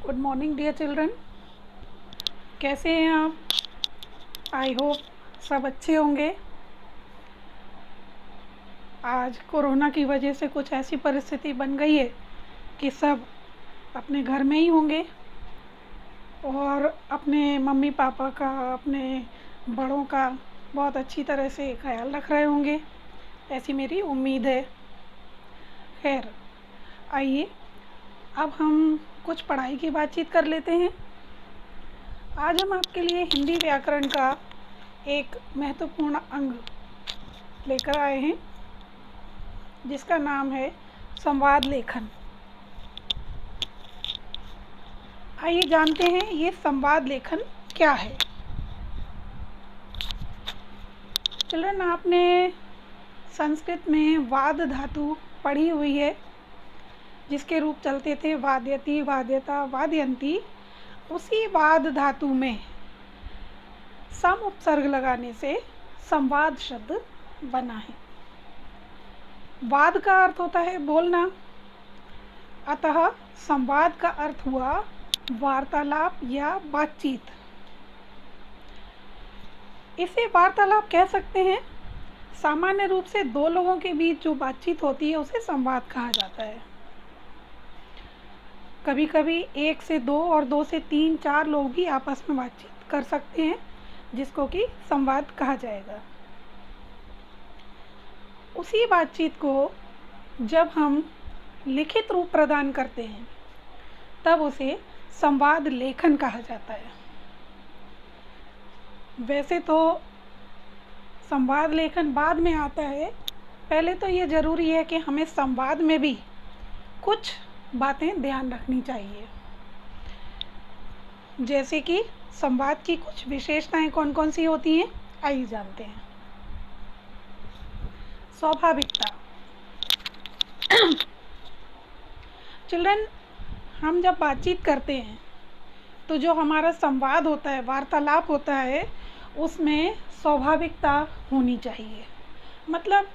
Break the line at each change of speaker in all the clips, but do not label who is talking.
Good morning dear children. कैसे हैं आप? आई होप सब अच्छे होंगे। आज कोरोना की वजह से कुछ ऐसी परिस्थिति बन गई है कि सब अपने घर में ही होंगे और अपने मम्मी पापा का, अपने बड़ों का बहुत अच्छी तरह से ख्याल रख रहे होंगे, ऐसी मेरी उम्मीद है। खैर, आइए अब हम कुछ पढ़ाई की बातचीत कर लेते हैं। आज हम आपके लिए हिंदी व्याकरण का एक महत्वपूर्ण अंग लेकर आए हैं जिसका नाम है संवाद लेखन। आइए जानते हैं ये संवाद लेखन क्या है। चिल्ड्रन, आपने संस्कृत में वाद धातु पढ़ी हुई है जिसके रूप चलते थे वाद्यति, वाद्यता, वादयंती। उसी वाद धातु में सम उपसर्ग लगाने से संवाद शब्द बना है। वाद का अर्थ होता है बोलना, अतः संवाद का अर्थ हुआ वार्तालाप या बातचीत। इसे वार्तालाप कह सकते हैं। सामान्य रूप से दो लोगों के बीच जो बातचीत होती है उसे संवाद कहा जाता है। कभी कभी एक से दो और दो से तीन चार लोग भी आपस में बातचीत कर सकते हैं जिसको कि संवाद कहा जाएगा। उसी बातचीत को जब हम लिखित रूप प्रदान करते हैं तब उसे संवाद लेखन कहा जाता है। वैसे तो संवाद लेखन बाद में आता है, पहले तो ये ज़रूरी है कि हमें संवाद में भी कुछ बातें ध्यान रखनी चाहिए। जैसे कि संवाद की कुछ विशेषताएं कौन कौन सी होती हैं, आइए जानते हैं। स्वाभाविकता। चिल्ड्रन, हम जब बातचीत करते हैं तो जो हमारा संवाद होता है, वार्तालाप होता है, उसमें स्वाभाविकता होनी चाहिए। मतलब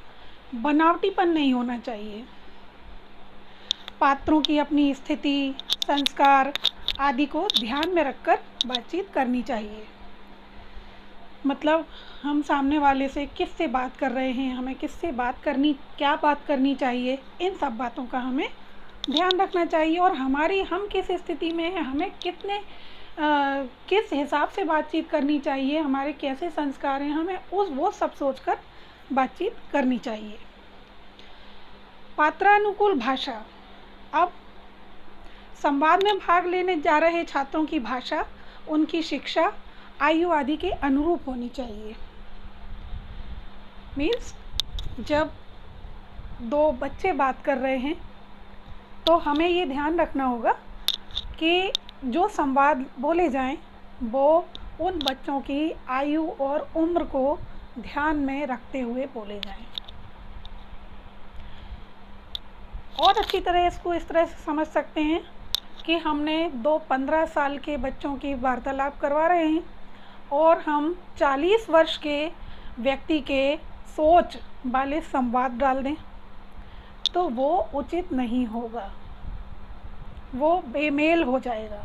बनावटीपन नहीं होना चाहिए। पात्रों की अपनी स्थिति, संस्कार आदि को ध्यान में रखकर बातचीत करनी चाहिए। मतलब हम सामने वाले से किससे बात कर रहे हैं, हमें किससे बात करनी, क्या बात करनी चाहिए, इन सब बातों का हमें ध्यान रखना चाहिए। और हम किस स्थिति में हैं, हमें किस हिसाब से बातचीत करनी चाहिए, हमारे कैसे संस्कार हैं, हमें वो सब सोचकर बातचीत करनी चाहिए। पात्रानुकूल भाषा। अब संवाद में भाग लेने जा रहे छात्रों की भाषा उनकी शिक्षा, आयु आदि के अनुरूप होनी चाहिए। मीन्स जब दो बच्चे बात कर रहे हैं तो हमें ये ध्यान रखना होगा कि जो संवाद बोले जाएं वो उन बच्चों की आयु और उम्र को ध्यान में रखते हुए बोले जाएं। और अच्छी तरह इसको इस तरह से समझ सकते हैं कि हमने दो 15 साल के बच्चों की वार्तालाप करवा रहे हैं और हम 40 वर्ष के व्यक्ति के सोच वाले संवाद डाल दें तो वो उचित नहीं होगा, वो बेमेल हो जाएगा।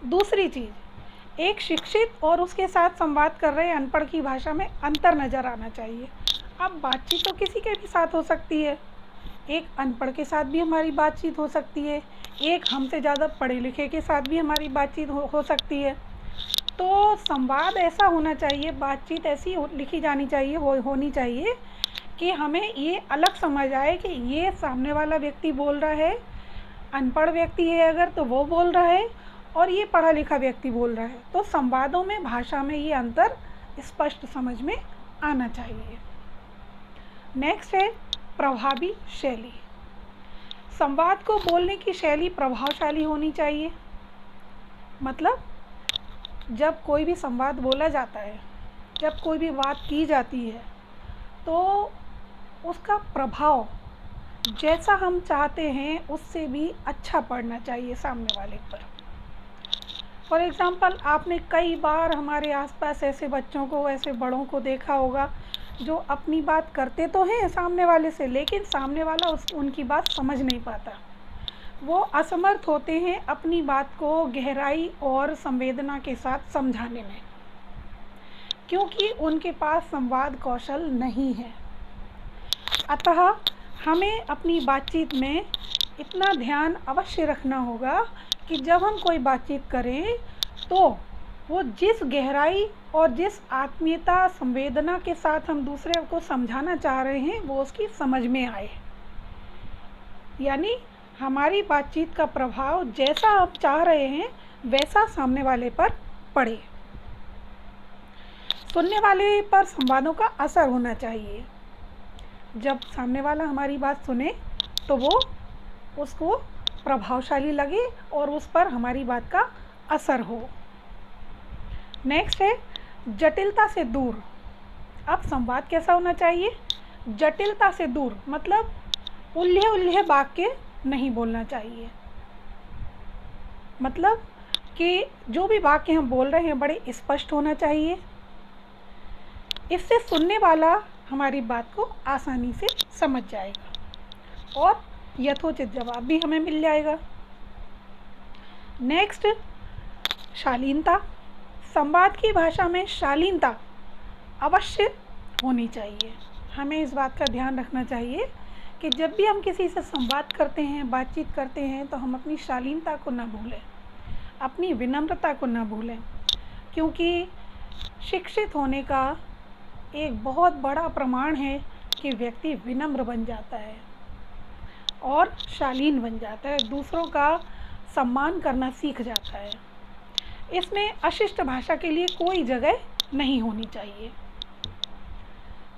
दूसरी चीज़, एक शिक्षित और उसके साथ संवाद कर रहे अनपढ़ की भाषा में अंतर नज़र आना चाहिए। अब बातचीत तो किसी के भी साथ हो सकती है, एक अनपढ़ के साथ भी हमारी बातचीत हो सकती है, एक हमसे ज़्यादा पढ़े लिखे के साथ भी हमारी बातचीत हो सकती है। तो संवाद ऐसा होना चाहिए, बातचीत ऐसी लिखी जानी चाहिए, होनी चाहिए कि हमें ये अलग समझ आए कि ये सामने वाला व्यक्ति बोल रहा है, अनपढ़ व्यक्ति है अगर तो वो बोल रहा है, और ये पढ़ा लिखा व्यक्ति बोल रहा है। तो संवादों में, भाषा में ये अंतर स्पष्ट समझ में आना चाहिए। नेक्स्ट है प्रभावी शैली। संवाद को बोलने की शैली प्रभावशाली होनी चाहिए। मतलब जब कोई भी संवाद बोला जाता है, जब कोई भी बात की जाती है तो उसका प्रभाव जैसा हम चाहते हैं उससे भी अच्छा पड़ना चाहिए सामने वाले पर। फॉर एग्ज़ाम्पल, आपने कई बार हमारे आसपास ऐसे बच्चों को, ऐसे बड़ों को देखा होगा जो अपनी बात करते तो हैं सामने वाले से, लेकिन सामने वाला उनकी बात समझ नहीं पाता। वो असमर्थ होते हैं अपनी बात को गहराई और संवेदना के साथ समझाने में, क्योंकि उनके पास संवाद कौशल नहीं है। अतः हमें अपनी बातचीत में इतना ध्यान अवश्य रखना होगा कि जब हम कोई बातचीत करें तो वो जिस गहराई और जिस आत्मीयता संवेदना के साथ हम दूसरे को समझाना चाह रहे हैं वो उसकी समझ में आए, यानी हमारी बातचीत का प्रभाव जैसा हम चाह रहे हैं वैसा सामने वाले पर पड़े। सुनने वाले पर संवादों का असर होना चाहिए। जब सामने वाला हमारी बात सुने तो वो उसको प्रभावशाली लगे और उस पर हमारी बात का असर हो। नेक्स्ट है जटिलता से दूर। अब संवाद कैसा होना चाहिए? जटिलता से दूर, मतलब उलझे उलझे वाक्य नहीं बोलना चाहिए। मतलब कि जो भी वाक्य हम बोल रहे हैं बड़े स्पष्ट होना चाहिए। इससे सुनने वाला हमारी बात को आसानी से समझ जाएगा और यथोचित जवाब भी हमें मिल जाएगा। नेक्स्ट, शालीनता। संवाद की भाषा में शालीनता अवश्य होनी चाहिए। हमें इस बात का ध्यान रखना चाहिए कि जब भी हम किसी से संवाद करते हैं, बातचीत करते हैं, तो हम अपनी शालीनता को ना भूलें, अपनी विनम्रता को ना भूलें, क्योंकि शिक्षित होने का एक बहुत बड़ा प्रमाण है कि व्यक्ति विनम्र बन जाता है और शालीन बन जाता है, दूसरों का सम्मान करना सीख जाता है। इसमें अशिष्ट भाषा के लिए कोई जगह नहीं होनी चाहिए।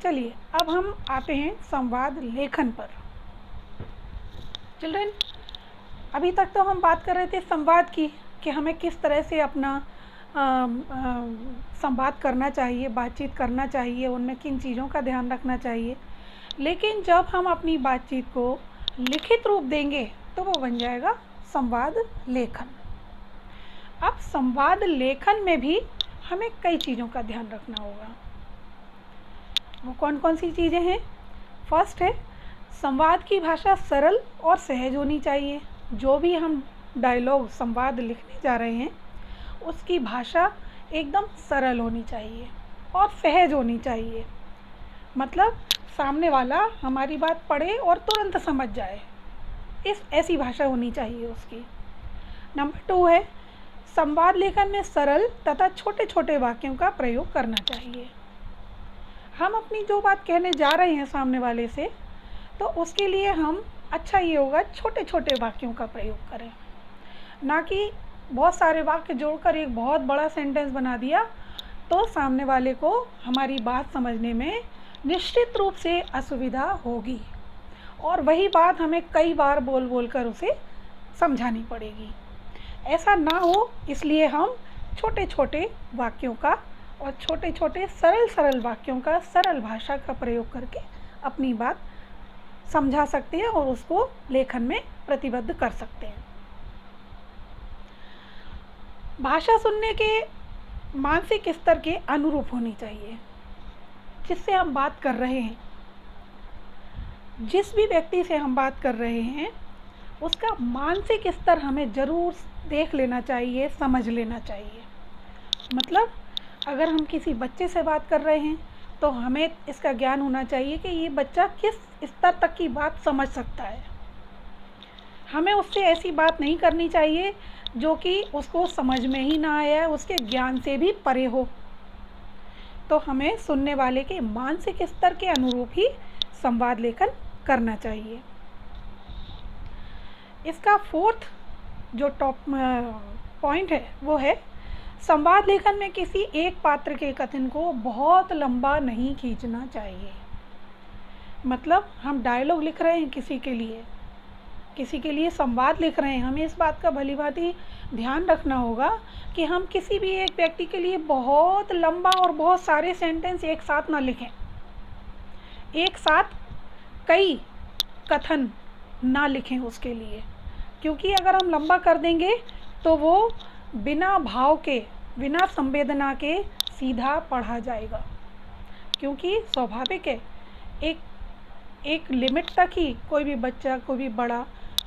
चलिए अब हम आते हैं संवाद लेखन पर। चिल्ड्रन, अभी तक तो हम बात कर रहे थे संवाद की कि हमें किस तरह से अपना संवाद करना चाहिए, बातचीत करना चाहिए, उनमें किन चीज़ों का ध्यान रखना चाहिए। लेकिन जब हम अपनी बातचीत को लिखित रूप देंगे तो वो बन जाएगा संवाद लेखन। अब संवाद लेखन में भी हमें कई चीज़ों का ध्यान रखना होगा। वो कौन कौन सी चीज़ें हैं? फर्स्ट है, संवाद की भाषा सरल और सहज होनी चाहिए। जो भी हम डायलॉग संवाद लिखने जा रहे हैं उसकी भाषा एकदम सरल होनी चाहिए और सहज होनी चाहिए, मतलब सामने वाला हमारी बात पढ़े और तुरंत समझ जाए, ऐसी भाषा होनी चाहिए उसकी। नंबर 2 है, संवाद लेखन में सरल तथा छोटे छोटे वाक्यों का प्रयोग करना चाहिए। हम अपनी जो बात कहने जा रहे हैं सामने वाले से, तो उसके लिए हम अच्छा ये होगा छोटे छोटे वाक्यों का प्रयोग करें, ना कि बहुत सारे वाक्य जोड़कर एक बहुत बड़ा सेंटेंस बना दिया तो सामने वाले को हमारी बात समझने में निश्चित रूप से असुविधा होगी और वही बात हमें कई बार बोल बोल कर उसे समझानी पड़ेगी। ऐसा ना हो इसलिए हम छोटे छोटे वाक्यों का और छोटे छोटे सरल सरल वाक्यों का, सरल भाषा का प्रयोग करके अपनी बात समझा सकते हैं और उसको लेखन में प्रतिबद्ध कर सकते हैं। भाषा सुनने के मानसिक स्तर के अनुरूप होनी चाहिए जिससे हम बात कर रहे हैं। जिस भी व्यक्ति से हम बात कर रहे हैं उसका मानसिक स्तर हमें ज़रूर देख लेना चाहिए, समझ लेना चाहिए। मतलब अगर हम किसी बच्चे से बात कर रहे हैं तो हमें इसका ज्ञान होना चाहिए कि ये बच्चा किस स्तर तक की बात समझ सकता है। हमें उससे ऐसी बात नहीं करनी चाहिए जो कि उसको समझ में ही ना आया, उसके ज्ञान से भी परे हो। तो हमें सुनने वाले के मानसिक स्तर के अनुरूप ही संवाद लेखन करना चाहिए। इसका 4th जो टॉप पॉइंट है वो है, संवाद लेखन में किसी एक पात्र के कथन को बहुत लंबा नहीं खींचना चाहिए। मतलब हम डायलॉग लिख रहे हैं किसी के लिए संवाद लिख रहे हैं, हमें इस बात का भलीभांति ध्यान रखना होगा कि हम किसी भी एक व्यक्ति के लिए बहुत लंबा और बहुत सारे सेंटेंस एक साथ ना लिखें, एक साथ कई कथन ना लिखें उसके लिए, क्योंकि अगर हम लंबा कर देंगे तो वो बिना भाव के, बिना संवेदना के सीधा पढ़ा जाएगा। क्योंकि स्वाभाविक है एक लिमिट तक ही कोई भी बच्चा, कोई भी बड़ा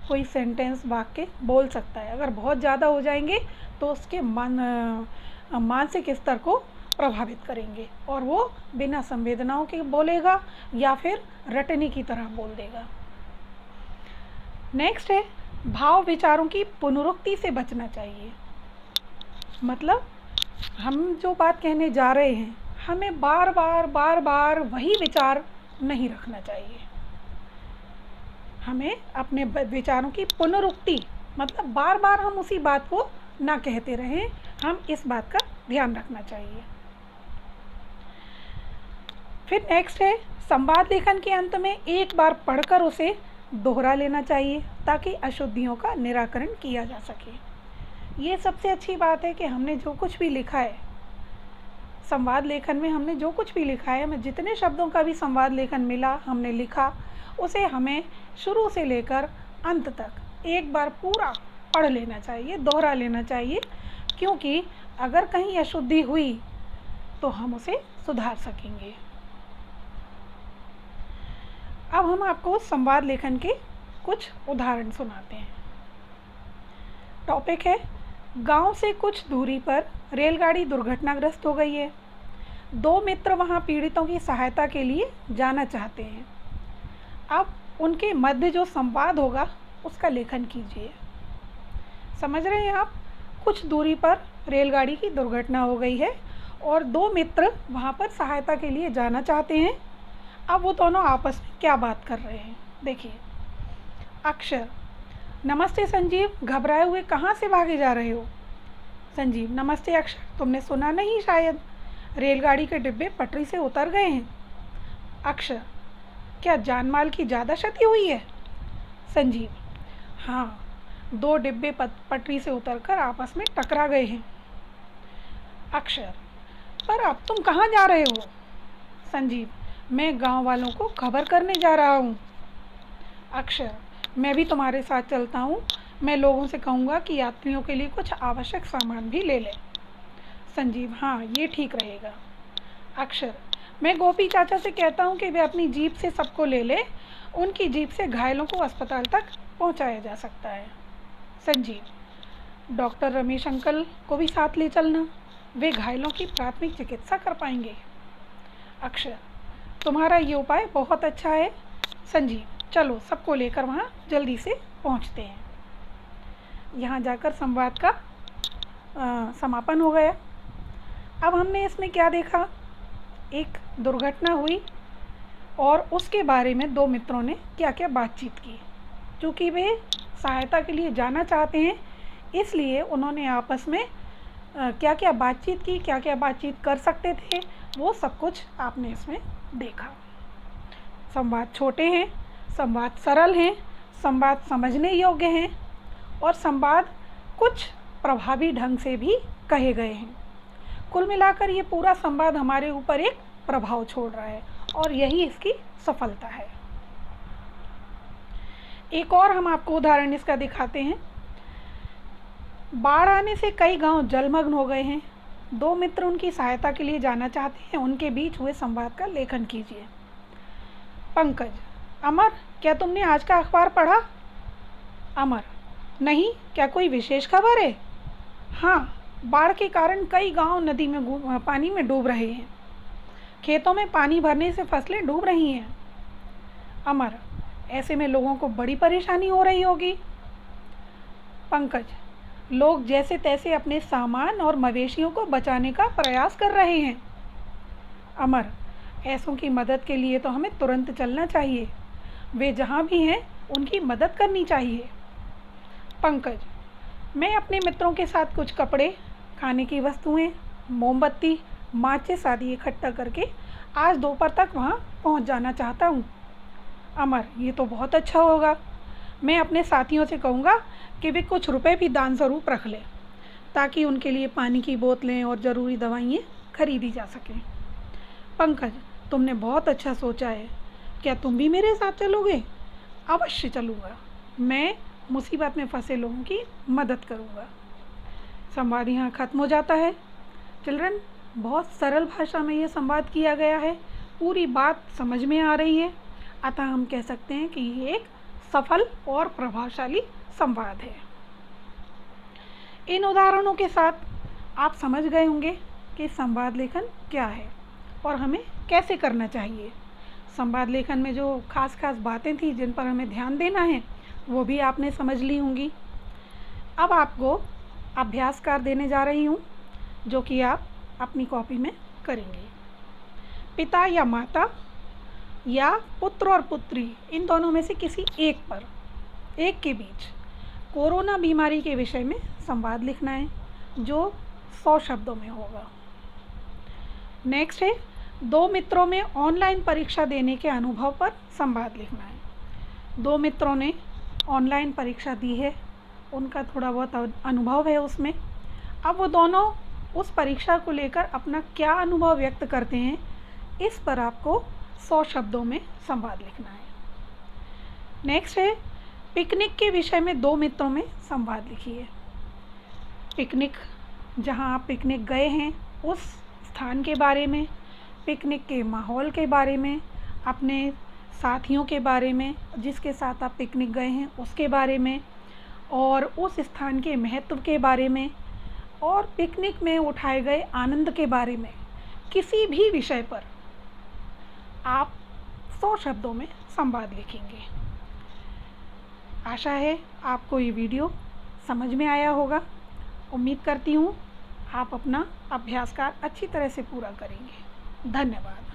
कोई सेंटेंस वाक्य बोल सकता है। अगर बहुत ज़्यादा हो जाएंगे तो उसके मानसिक स्तर को प्रभावित करेंगे और वो बिना संवेदनाओं के बोलेगा या फिर रटने की तरह बोल देगा। नेक्स्ट है भाव विचारों की पुनरुक्ति से बचना चाहिए। मतलब हम जो बात कहने जा रहे हैं हमें बार बार वही विचार नहीं रखना चाहिए। हमें अपने विचारों की पुनरुक्ति मतलब बार बार हम उसी बात को ना कहते रहें, हम इस बात का ध्यान रखना चाहिए। फिर नेक्स्ट है संवाद लेखन के अंत में एक बार पढ़कर उसे दोहरा लेना चाहिए ताकि अशुद्धियों का निराकरण किया जा सके। ये सबसे अच्छी बात है कि हमने जो कुछ भी लिखा है संवाद लेखन में, हमने जो कुछ भी लिखा है, हमें जितने शब्दों का भी संवाद लेखन मिला हमने लिखा, उसे हमें शुरू से लेकर अंत तक एक बार पूरा पढ़ लेना चाहिए, दोहरा लेना चाहिए, क्योंकि अगर कहीं अशुद्धि हुई तो हम उसे सुधार सकेंगे। अब हम आपको संवाद लेखन के कुछ उदाहरण सुनाते हैं। टॉपिक है गांव से कुछ दूरी पर रेलगाड़ी दुर्घटनाग्रस्त हो गई है। दो मित्र वहां पीड़ितों की सहायता के लिए जाना चाहते हैं। अब उनके मध्य जो संवाद होगा उसका लेखन कीजिए। समझ रहे हैं आप? कुछ दूरी पर रेलगाड़ी की दुर्घटना हो गई है और दो मित्र वहां पर सहायता के लिए जाना चाहते हैं। अब वो दोनों आपस में क्या बात कर रहे हैं देखिए। अक्षर: नमस्ते संजीव, घबराए हुए कहाँ से भागे जा रहे हो? संजीव: नमस्ते अक्षर, तुमने सुना नहीं शायद, रेलगाड़ी के डिब्बे पटरी से उतर गए हैं। अक्षर: क्या जान माल की ज़्यादा क्षति हुई है? संजीव: हाँ, दो डिब्बे पटरी से उतरकर आपस में टकरा गए हैं। अक्षर: पर अब तुम कहाँ जा रहे हो? संजीव: मैं गांव वालों को खबर करने जा रहा हूँ। अक्षर: मैं भी तुम्हारे साथ चलता हूँ, मैं लोगों से कहूँगा कि यात्रियों के लिए कुछ आवश्यक सामान भी ले लें। संजीव: हाँ, ये ठीक रहेगा। अक्षर: मैं गोपी चाचा से कहता हूँ कि वे अपनी जीप से सबको ले लें, उनकी जीप से घायलों को अस्पताल तक पहुँचाया जा सकता है। संजीव: डॉक्टर रमेश अंकल को भी साथ ले चलना, वे घायलों की प्राथमिक चिकित्सा कर पाएंगे। अक्षर: तुम्हारा ये उपाय बहुत अच्छा है। संजीव: चलो सबको लेकर वहाँ जल्दी से पहुँचते हैं। यहाँ जाकर संवाद का समापन हो गया। अब हमने इसमें क्या देखा? एक दुर्घटना हुई और उसके बारे में दो मित्रों ने क्या क्या बातचीत की। चूँकि वे सहायता के लिए जाना चाहते हैं इसलिए उन्होंने आपस में क्या क्या बातचीत की, क्या क्या बातचीत कर सकते थे, वो सब कुछ आपने इसमें देखा। संवाद छोटे हैं, संवाद सरल हैं, संवाद समझने योग्य हैं और संवाद कुछ प्रभावी ढंग से भी कहे गए हैं। कुल मिलाकर ये पूरा संवाद हमारे ऊपर एक प्रभाव छोड़ रहा है और यही इसकी सफलता है। एक और हम आपको उदाहरण इसका दिखाते हैं। बाढ़ आने से कई गांव जलमग्न हो गए हैं। दो मित्र उनकी सहायता के लिए जाना चाहते हैं, उनके बीच हुए संवाद का लेखन कीजिए। पंकज: अमर, क्या तुमने आज का अखबार पढ़ा? अमर: नहीं, क्या कोई विशेष खबर है? हाँ, बाढ़ के कारण कई गांव नदी में पानी में डूब रहे हैं। खेतों में पानी भरने से फसलें डूब रही हैं। अमर: ऐसे में लोगों को बड़ी परेशानी हो रही होगी। पंकज: लोग जैसे तैसे अपने सामान और मवेशियों को बचाने का प्रयास कर रहे हैं। अमर: ऐसों की मदद के लिए तो हमें तुरंत चलना चाहिए, वे जहाँ भी हैं उनकी मदद करनी चाहिए। पंकज: मैं अपने मित्रों के साथ कुछ कपड़े, खाने की वस्तुएं, मोमबत्ती, माचिस आदि इकट्ठा करके आज दोपहर तक वहाँ पहुँच जाना चाहता हूँ। अमर: ये तो बहुत अच्छा होगा, मैं अपने साथियों से कहूँगा कि वे कुछ रुपए भी दान स्वरूप रख लें ताकि उनके लिए पानी की बोतलें और ज़रूरी दवाइयाँ खरीदी जा सकें। पंकज: तुमने बहुत अच्छा सोचा है, क्या तुम भी मेरे साथ चलोगे? अवश्य चलूँगा, मैं मुसीबत में फंसे लोगों की मदद करूँगा। संवाद यहाँ खत्म हो जाता है। चिल्ड्रन, बहुत सरल भाषा में ये संवाद किया गया है, पूरी बात समझ में आ रही है, अतः हम कह सकते हैं कि ये एक सफल और प्रभावशाली संवाद है। इन उदाहरणों के साथ आप समझ गए होंगे कि संवाद लेखन क्या है और हमें कैसे करना चाहिए। संवाद लेखन में जो खास बातें थी जिन पर हमें ध्यान देना है वो भी आपने समझ ली होंगी। अब आपको अभ्यास कार्य देने जा रही हूँ जो कि आप अपनी कॉपी में करेंगे। पिता या माता या पुत्र और पुत्री, इन दोनों में से किसी एक के बीच कोरोना बीमारी के विषय में संवाद लिखना है जो 100 शब्दों में होगा। नेक्स्ट है, 2 मित्रों में ऑनलाइन परीक्षा देने के अनुभव पर संवाद लिखना है। 2 मित्रों ने ऑनलाइन परीक्षा दी है, उनका थोड़ा बहुत अनुभव है उसमें। अब वो दोनों उस परीक्षा को लेकर अपना क्या अनुभव व्यक्त करते हैं, इस पर आपको 100 शब्दों में संवाद लिखना है। नेक्स्ट है, पिकनिक के विषय में 2 मित्रों में संवाद लिखिए। पिकनिक, जहां आप पिकनिक गए हैं उस स्थान के बारे में, पिकनिक के माहौल के बारे में, अपने साथियों के बारे में जिसके साथ आप पिकनिक गए हैं उसके बारे में, और उस स्थान के महत्व के बारे में, और पिकनिक में उठाए गए आनंद के बारे में, किसी भी विषय पर आप 100 शब्दों में संवाद लिखेंगे। आशा है आपको ये वीडियो समझ में आया होगा। उम्मीद करती हूँ आप अपना अभ्यास कार्य अच्छी तरह से पूरा करेंगे। धन्यवाद।